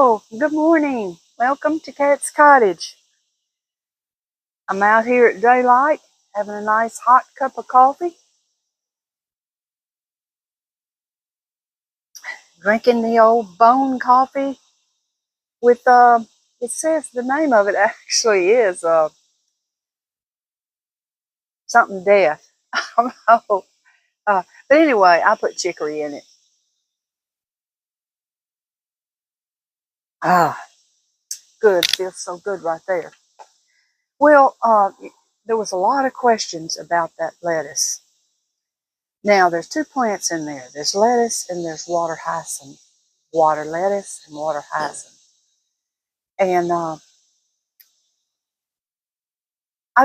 Hello, good morning. Welcome to Cat's Cottage. I'm out here at daylight having a nice hot cup of coffee, drinking the old bone coffee with, it says the name of it actually is something death. I don't know. But anyway, I put chicory in it. Ah, good. Feels so good right there. Well, there was a lot of questions about that lettuce. Now, there's two plants in there. There's lettuce and there's water hyacinth. Water lettuce and water hyacinth. And I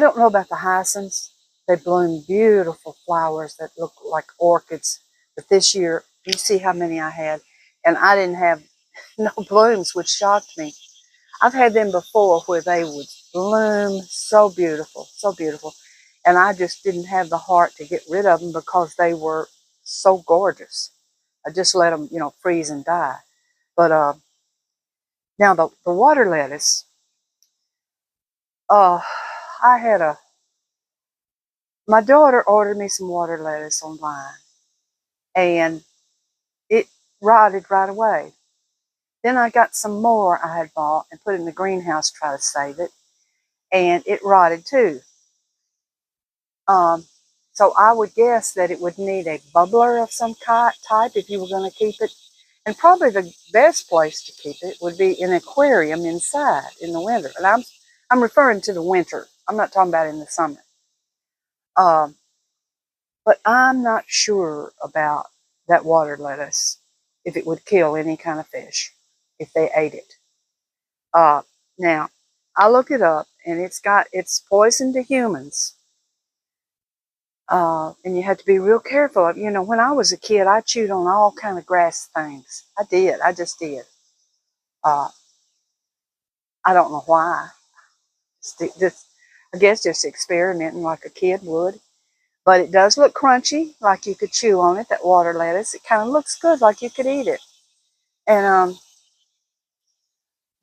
don't know about the hyacinths. They bloom beautiful flowers that look like orchids. But this year, you see how many I had. And I didn't have no blooms, which shocked me. I've had them before where they would bloom so beautiful, so beautiful. And I just didn't have the heart to get rid of them because they were so gorgeous. I just let them, freeze and die. But now the water lettuce, uh, I had my daughter ordered me some water lettuce online, and it rotted right away. Then I got some more I had bought and put it in the greenhouse to try to save it, and it rotted too. Um, so I would guess that it would need a bubbler of some type if you were going to keep it. And probably the best place to keep it would be in an aquarium inside in the winter. And I'm referring to the winter. I'm not talking about in the summer. Um, but I'm not sure about that water lettuce, if it would kill any kind of fish if they ate it. Now, I looked it up, and it's poison to humans. And you have to be real careful. When I was a kid, I chewed on all kind of grass things. I did. I just did. Uh, I don't know why. I guess just experimenting like a kid would. But it does look crunchy, like you could chew on it, that water lettuce. It kind of looks good, like you could eat it. And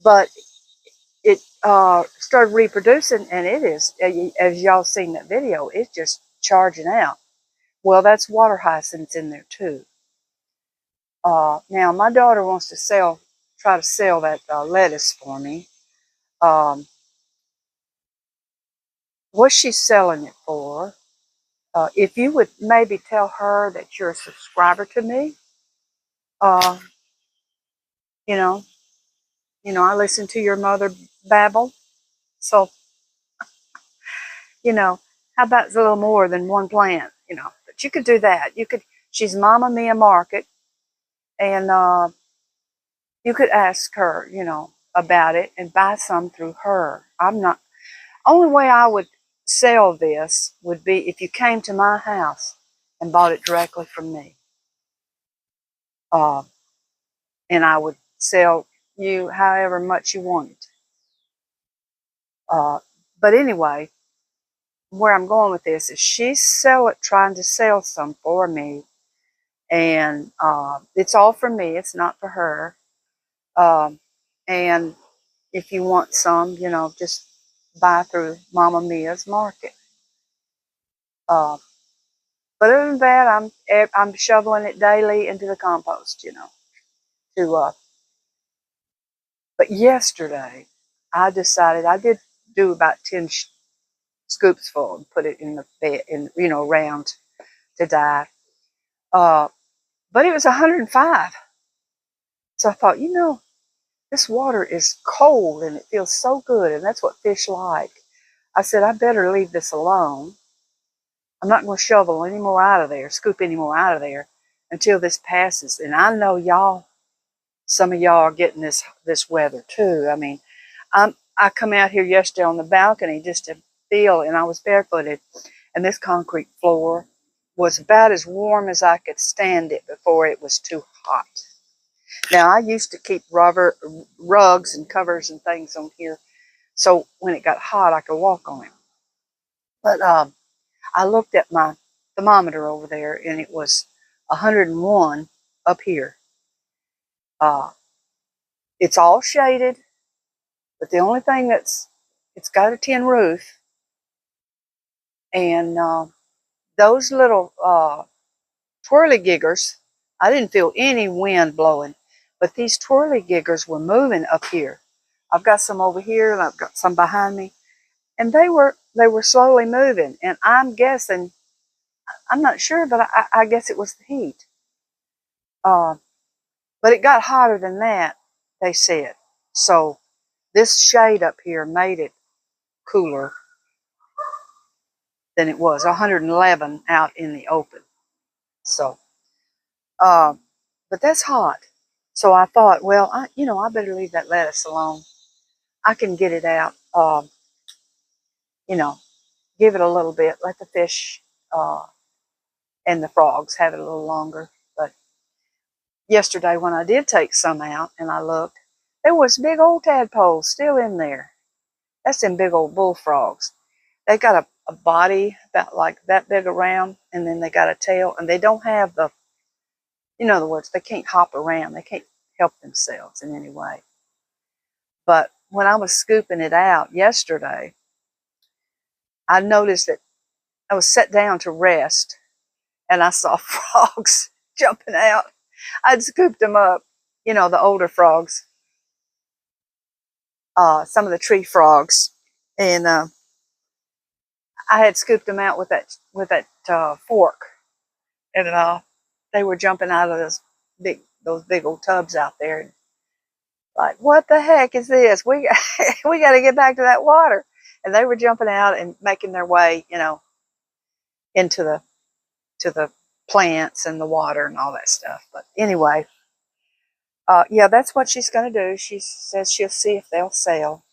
but it started reproducing, and it is, as y'all seen that video, it's just charging out. Well, that's water hyacinths in there too. Now my daughter wants to try to sell that lettuce for me. Um, what she's selling it for? If you would maybe tell her that you're a subscriber to me, uh, you know, I listen to your mother babble. So, how about a little more than one plant, but you could do that. She's Mama Mia Market, and you could ask her, about it and buy some through her. Only way I would sell this would be if you came to my house and bought it directly from me. Uh, and I would sell you however much you wanted. But anyway, where I'm going with this is she's trying to sell some for me, and it's all for me. It's not for her. And if you want some, just buy through Mama Mia's Market. But other than that, I'm shoveling it daily into the compost. To But yesterday, I decided I did do about 10 scoops full and put it in the bed, around to die. But it was 105. So I thought, this water is cold and it feels so good, and that's what fish like. I said, I better leave this alone. I'm not going to shovel any more out of there, scoop any more out of there until this passes. And I know some of y'all are getting this weather too. I mean, I come out here yesterday on the balcony just to feel, and I was barefooted, and this concrete floor was about as warm as I could stand it before it was too hot. Now, I used to keep rubber rugs and covers and things on here, so when it got hot, I could walk on it. But I looked at my thermometer over there, and it was 101 up here. Uh, It's all shaded, but the only thing it's got a tin roof, and those little twirlygiggers, I didn't feel any wind blowing, but these twirlygiggers were moving up here. I've got some over here, and I've got some behind me, and they were slowly moving. And I'm guessing, I'm not sure, but I guess it was the heat. Uh, but it got hotter than that, they said. So this shade up here made it cooler than it was 111 out in the open. So, uh, but that's hot. So I thought, well, I better leave that lettuce alone. I can get it out, you know, give it a little bit, let the fish and the frogs have it a little longer. But yesterday when I did take some out and I looked, there was big old tadpoles still in there. That's them big old bullfrogs. They got a body about like that big around, and then they got a tail, and they don't have the, in other words, they can't hop around. They can't help themselves in any way. But when I was scooping it out yesterday, I noticed that I was set down to rest, and I saw frogs jumping out. I'd scooped them up, the older frogs, some of the tree frogs, and I had scooped them out with that fork, and they were jumping out of those big old tubs out there. And like, what the heck is this? We got to get back to that water. And they were jumping out and making their way, into the plants and the water and all that stuff. But anyway, yeah, that's what she's going to do. She says she'll see if they'll sell,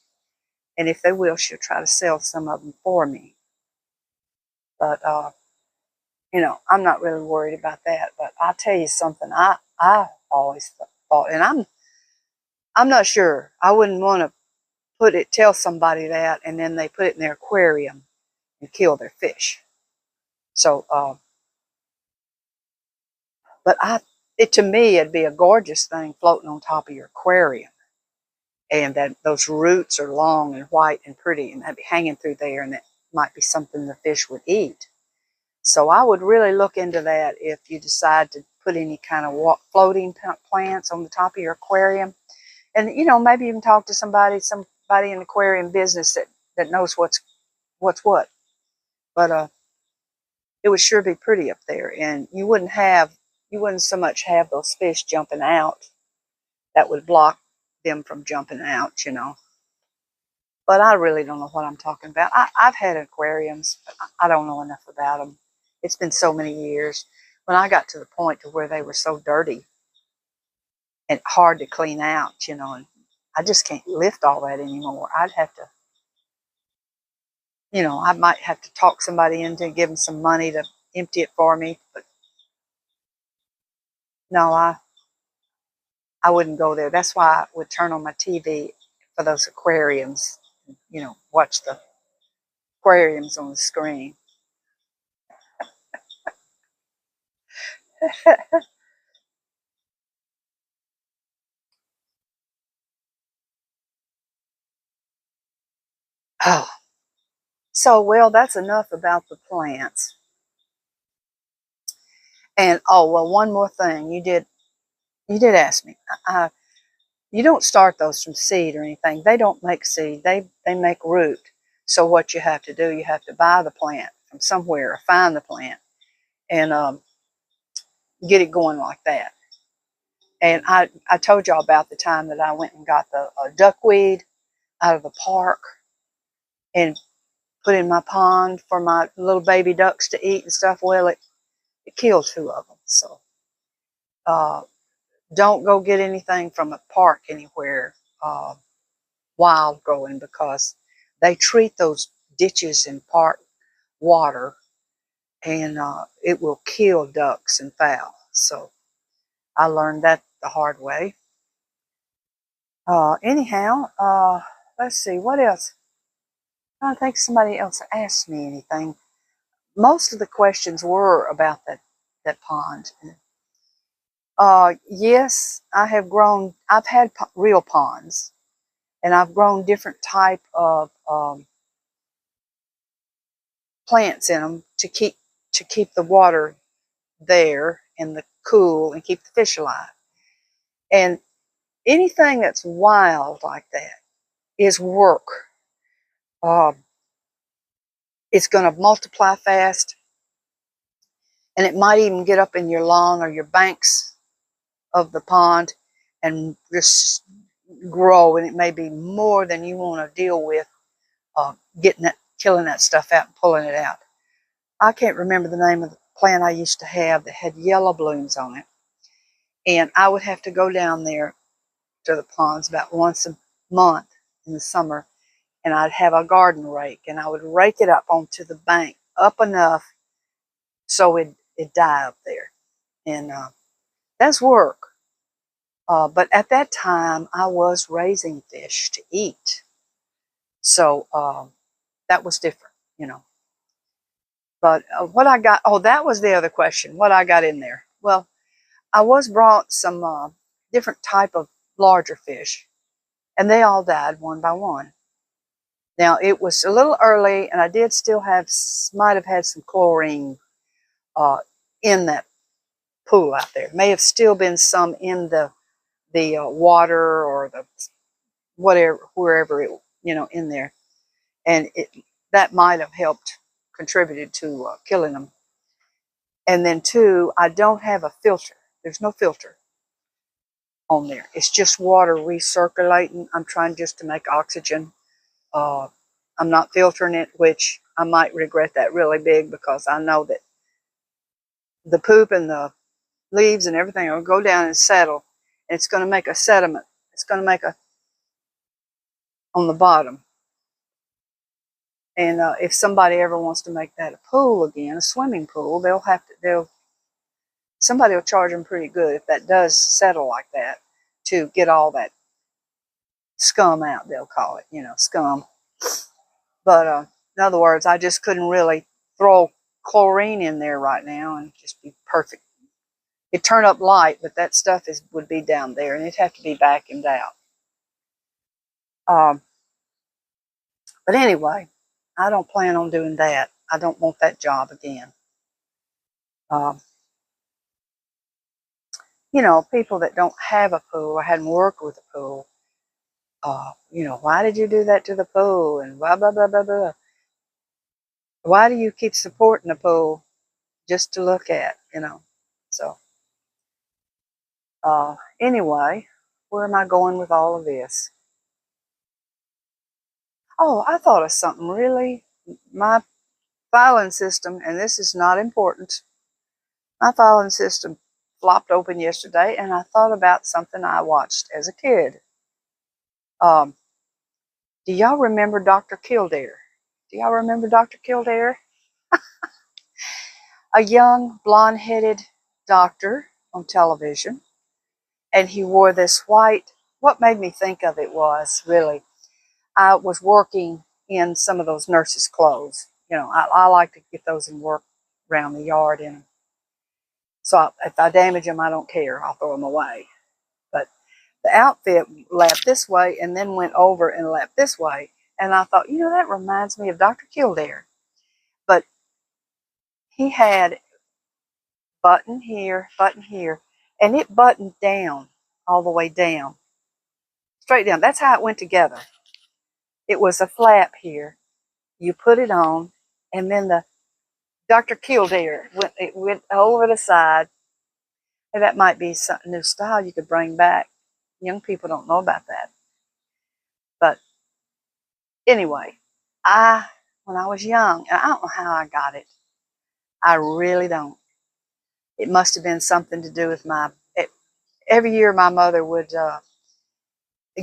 and if they will, she'll try to sell some of them for me. But I'm not really worried about that. But I'll tell you something. I always thought, and I'm not sure. I wouldn't want to tell somebody that, and then they put it in their aquarium and kill their fish. So, but to me, it'd be a gorgeous thing floating on top of your aquarium, and that those roots are long and white and pretty, and that'd be hanging through there, and that might be something the fish would eat. So I would really look into that if you decide to put any kind of floating plants on the top of your aquarium. And, maybe even talk to somebody in the aquarium business that knows what's what. But it would sure be pretty up there. And you wouldn't so much have those fish jumping out. That would block them from jumping out. But I really don't know what I'm talking about. I've had aquariums, but I don't know enough about them. It's been so many years. When I got to the point to where they were so dirty and hard to clean out, and I just can't lift all that anymore. I'd have to, I might have to talk somebody into give them some money to empty it for me. But no, I wouldn't go there. That's why I would turn on my TV for those aquariums, watch the aquariums on the screen. Oh, so well, that's enough about the plants. And oh well, one more thing. You did ask me. You don't start those from seed or anything. They don't make seed. They make root. So what you have to do, you have to buy the plant from somewhere or find the plant and get it going like that. And I told y'all about the time that I went and got the duckweed out of the park and put in my pond for my little baby ducks to eat and stuff. Well, it killed 2 of them. So don't go get anything from a park anywhere wild growing, because they treat those ditches and park water, and it will kill ducks and fowl. So I learned that the hard way. Anyhow, let's see, what else? I don't think somebody else asked me anything. Most of the questions were about that pond. Yes, I have grown. I've had real ponds, and I've grown different type of plants in them to keep the water there and the cool and keep the fish alive. And anything that's wild like that is work. Uh, it's going to multiply fast, and it might even get up in your lawn or your banks of the pond and just grow, and it may be more than you want to deal with killing that stuff out and pulling it out. I can't remember the name of the plant I used to have that had yellow blooms on it, and I would have to go down there to the ponds about once a month in the summer, and I'd have a garden rake, and I would rake it up onto the bank up enough so it'd die up there. And that's work. But at that time, I was raising fish to eat. So that was different, you know. But what I got, oh, that was the other question, what I got in there. Well, I was brought some different type of larger fish, and they all died one by one. Now, it was a little early, and I did still might have had some chlorine in that pool out there. May have still been some in the water or the whatever, wherever it, in there. And that might have helped, contributed to killing them. And then two, I don't have a filter. There's no filter on there. It's just water recirculating. I'm trying just to make oxygen. I'm not filtering it, which I might regret that really big, because I know that the poop and the leaves and everything will go down and settle, and it's going to make a sediment. It's going to make a on the bottom. And if somebody ever wants to make that a pool again, a swimming pool, somebody will charge them pretty good if that does settle like that, to get all that scum out, they'll call it, scum. But in other words, I just couldn't really throw chlorine in there right now and just be perfect. It'd turn up light, but that stuff would be down there, and it'd have to be vacuumed out. But anyway, I don't plan on doing that. I don't want that job again. People that don't have a pool or hadn't worked with a pool, why did you do that to the pool? And blah, blah, blah, blah, blah. Why do you keep supporting the pool just to look at, So, anyway, where am I going with all of this? Oh, I thought of something really. My filing system, and this is not important, my filing system flopped open yesterday, and I thought about something I watched as a kid. Do y'all remember Dr. Kildare? Do y'all remember Dr. Kildare? A young, blonde-headed doctor on television, and he wore this white. What made me think of it was, really, I was working in some of those nurses' clothes. I like to get those and work around the yard in them. So if I damage them, I don't care. I'll throw them away. But the outfit lapped this way and then went over and lapped this way. And I thought, that reminds me of Dr. Kildare. But he had button here, and it buttoned down, all the way down, straight down. That's how it went together. It was a flap here. You put it on, and then the Dr. Kildare went over the side. And that might be some new style you could bring back. Young people don't know about that. But anyway, when I was young, and I don't know how I got it. I really don't. It must have been something to do with every year my mother would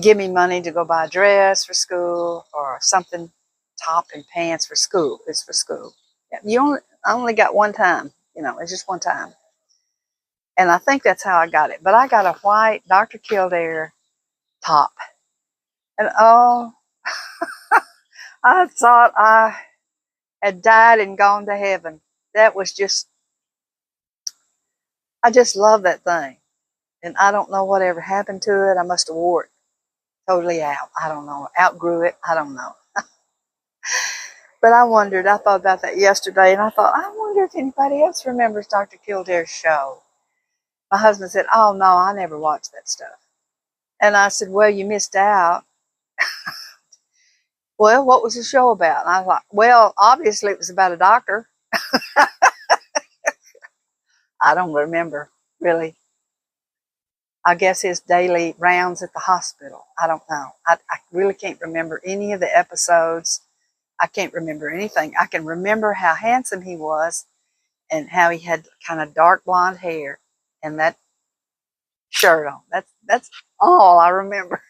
give me money to go buy a dress for school or something, top and pants for school. It's for school. I only got one time, it's just one time. And I think that's how I got it. But I got a white Dr. Kildare top. And oh, I thought I had died and gone to heaven. That was I just love that thing. And I don't know whatever happened to it. I must have wore it totally out. I don't know. Outgrew it. I don't know. But I wondered, I thought about that yesterday, and I thought, I wonder if anybody else remembers Dr. Kildare's show. My husband said, oh, no, I never watched that stuff. And I said, well, you missed out. Well, what was the show about? And I was like, well, obviously it was about a doctor. I don't remember, really. I guess his daily rounds at the hospital. I don't know. I really can't remember any of the episodes. I can't remember anything. I can remember how handsome he was and how he had kind of dark blonde hair and that shirt on. That's all I remember.